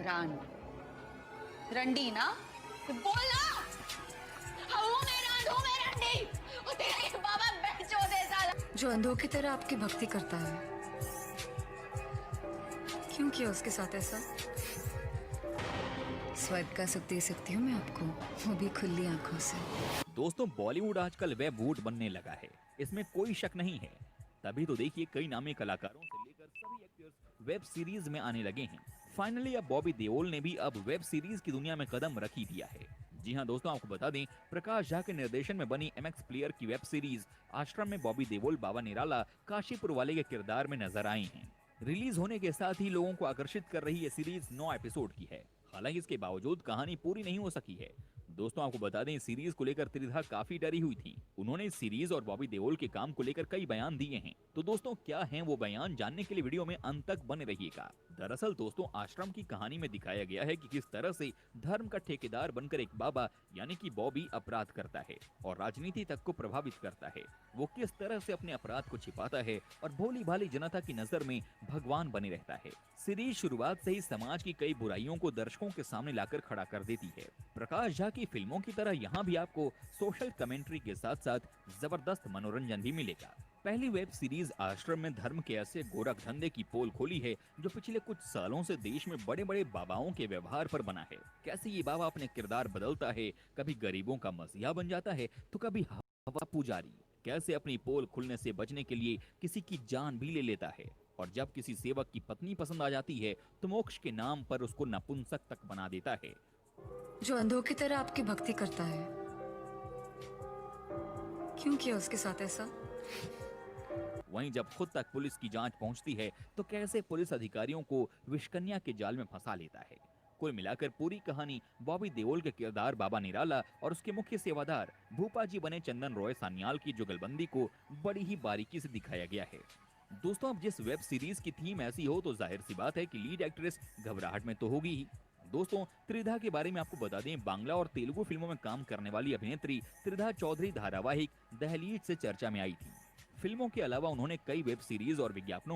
मेहरान। रंडी ना, बोल ना। हूँ मेहरान, हूँ मैं रंडी। वो तेरा ये बाबा बेचोद है साला। जो अंधों की तरह आपकी भक्ति करता है, क्यों किया उसके साथ ऐसा? स्वर्ग का सुख दे सकती हूँ मैं आपको, वो भी खुली आंखों से। दोस्तों, बॉलीवुड आजकल वेब वूड बनने लगा है, इसमें कोई शक नहीं है। तभी तो देखिए कई नामी कलाकारों से लेकर सभी एक्टर्स वेब सीरीज में आने लगे हैं। फाइनली अब बॉबी देओल ने भी अब वेब सीरीज की दुनिया में कदम रख ही दिया है। जी हाँ दोस्तों, आपको बता दें, प्रकाश झा के निर्देशन में बनी MX प्लेयर की वेब सीरीज आश्रम में बॉबी देओल बाबा निराला काशीपुर वाले के किरदार में नजर आई हैं। रिलीज होने के साथ ही लोगों को आकर्षित कर रही ये सीरीज 9 एपिसोड की है। हालांकि इसके बावजूद कहानी पूरी नहीं हो सकी है। दोस्तों, आपको बता दें, इस सीरीज को लेकर त्रिधा काफी डरी हुई थी। उन्होंने इस सीरीज और बॉबी देओल के काम को लेकर कई बयान दिए हैं। तो दोस्तों, क्या हैं वो बयान, जानने के लिए वीडियो में अंत तक बने रहिएगा। दरअसल दोस्तों, आश्रम की कहानी में दिखाया गया है कि किस तरह से धर्म का ठेकेदार बनकर एक बाबा यानी कि बॉबी अपराध करता है और राजनीति तक को प्रभावित करता है। वो किस तरह से अपने अपराध को छिपाता है और भोली भाली जनता की नजर में भगवान बने रहता है। सीरीज शुरुआत से ही समाज की कई बुराइयों को दर्शकों के सामने लाकर खड़ा कर देती है। प्रकाश झा की फिल्मों की तरह यहाँ भी आपको सोशल कमेंट्री के साथ साथ जबरदस्त मनोरंजन भी मिलेगा। पहली वेब सीरीज आश्रम में धर्म के ऐसे गोरख धंधे की पोल खोली है जो पिछले कुछ सालों से देश में बड़े बड़े बाबाओं के व्यवहार पर बना है। कैसे ये बाबा अपने किरदार बदलता है, कभी गरीबों का मसीहा बन जाता है तो कभी हवा पुजारी। कैसे अपनी पोल खुलने से बचने के लिए किसी की जान भी ले लेता है और जब किसी सेवक की पत्नी पसंद आ जाती है तो मोक्ष के नाम पर उसको नपुंसक तक बना देता है। जो अंधों की तरह आपकी भक्ति करता है, क्यों किया उसके साथ ऐसा? वहीं जब खुद तक पुलिस की जांच पहुंचती है तो कैसे पुलिस अधिकारियों को विषकन्या के जाल में फंसा लेता है। कुल मिलाकर पूरी कहानी बॉबी देओल के किरदार बाबा निराला और उसके मुख्य सेवादार भूपा जी बने चंदन रॉय सान्याल की जुगलबंदी को बड़ी ही बारीकी से दिखाया गया है। दोस्तों, अब जिस वेब सीरीज की थीम ऐसी हो तो जाहिर सी बात है कि लीड एक्ट्रेस घबराहट में तो होगी ही। दोस्तों, त्रिधा के बारे में आपको बता दें, बांग्ला और तेलुगु फिल्मों में काम करने वाली अभिनेत्री त्रिधा चौधरी धारावाहिक दहलीज से चर्चा में आई थी। फिल्मों के अलावा उन्होंने कई वेब सीरीज और विज्ञापनों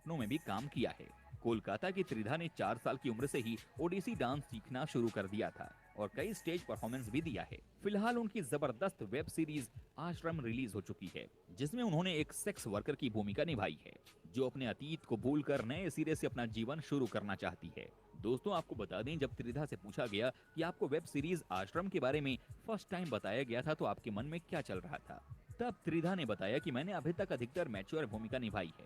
में भी काम किया है। कोलकाता की त्रिधा ने 4 साल की उम्र से ही ओडिसी डांस सीखना शुरू कर दिया था और कई स्टेज परफॉर्मेंस भी दिया है। फिलहाल उनकी जबरदस्त वेब सीरीज आश्रम रिलीज हो चुकी है, जिसमें उन्होंने एक सेक्स वर्कर की भूमिका निभाई है जो अपने अतीत को भूलकर नए सिरे से अपना जीवन शुरू करना चाहती है। दोस्तों, आपको बता दें, जब त्रिधा से पूछा गया कि आपको वेब सीरीज आश्रम के बारे में फर्स्ट टाइम बताया गया था तो आपके मन में क्या चल रहा था, तब त्रिधा ने बताया कि मैंने अभी तक अधिकतर मैच्योर भूमिका निभाई है।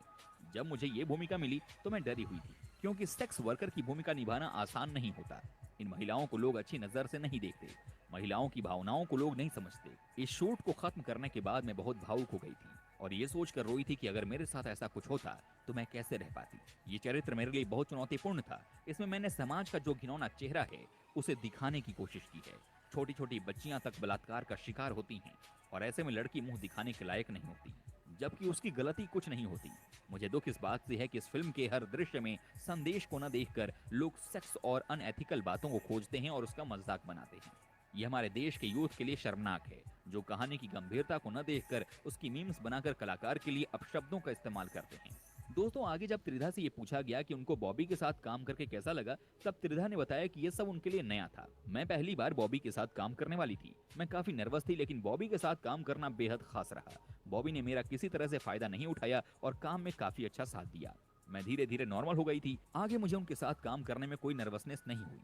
जब मुझे ये भूमिका मिली तो मैं डरी हुई थी, क्योंकि सेक्स वर्कर की भूमिका निभाना आसान नहीं होता। इन महिलाओं को लोग अच्छी नजर से नहीं देखते, महिलाओं की भावनाओं को लोग नहीं समझते। इस शूट को खत्म करने के बाद मैं बहुत भावुक हो गई थी और ये सोचकर रोई थी कि अगर मेरे साथ ऐसा कुछ होता तो मैं कैसे रह पाती। ये चरित्र मेरे लिए बहुत चुनौतीपूर्ण था। इसमें मैंने समाज का जो घिनौना चेहरा है उसे दिखाने की कोशिश की है। छोटी छोटी बच्चियां तक बलात्कार का शिकार होती हैं और ऐसे में लड़की मुंह दिखाने के लायक नहीं होती, जबकि उसकी गलती कुछ नहीं होती। मुझे दुख इस बात से है कि इस फिल्म के हर दृश्य में संदेश को न देखकर लोग सेक्स और अनएथिकल बातों को खोजते हैं और उसका मजाक बनाते हैं। ये हमारे देश के यूथ के लिए शर्मनाक है, जो कहानी की गंभीरता को न देखकर उसकी मीम्स बनाकर कलाकार के लिए अपशब्दों का इस्तेमाल करते हैं। दोस्तों, आगे जब त्रिधा से ये पूछा गया कि उनको बॉबी के साथ काम करके कैसा लगा, तब त्रिधा ने बताया कि ये सब उनके लिए नया था। मैं पहली बार बॉबी के साथ काम करने वाली थी। मैं काफी नर्वस थी, लेकिन बॉबी के साथ काम करना बेहद खास रहा। बॉबी ने मेरा किसी तरह से फायदा नहीं उठाया और काम में काफी अच्छा साथ दिया। मैं धीरे धीरे नॉर्मल हो गई थी। आगे मुझे उनके साथ काम करने में कोई नर्वसनेस नहीं हुई,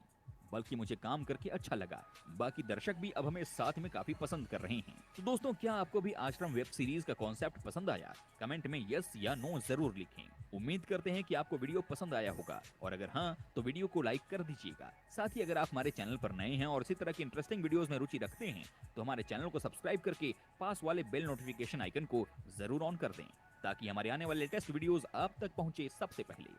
बल्कि मुझे काम करके अच्छा लगा। बाकी दर्शक भी अब हमें साथ में काफी पसंद कर रहे हैं। तो दोस्तों, क्या आपको भी आश्रम वेब सीरीज का कॉन्सेप्ट पसंद आया? कमेंट में यस या नो जरूर लिखें। उम्मीद करते हैं कि आपको वीडियो पसंद आया होगा और अगर हाँ तो वीडियो को लाइक कर दीजिएगा। साथ ही अगर आप हमारे चैनल पर नए हैं और इसी तरह की इंटरेस्टिंग वीडियोस में रुचि रखते हैं तो हमारे चैनल को सब्सक्राइब करके पास वाले बेल नोटिफिकेशन आइकन को जरूर ऑन कर दें, ताकि हमारे आने वाले लेटेस्ट वीडियोस आप तक पहुंचे सबसे पहले।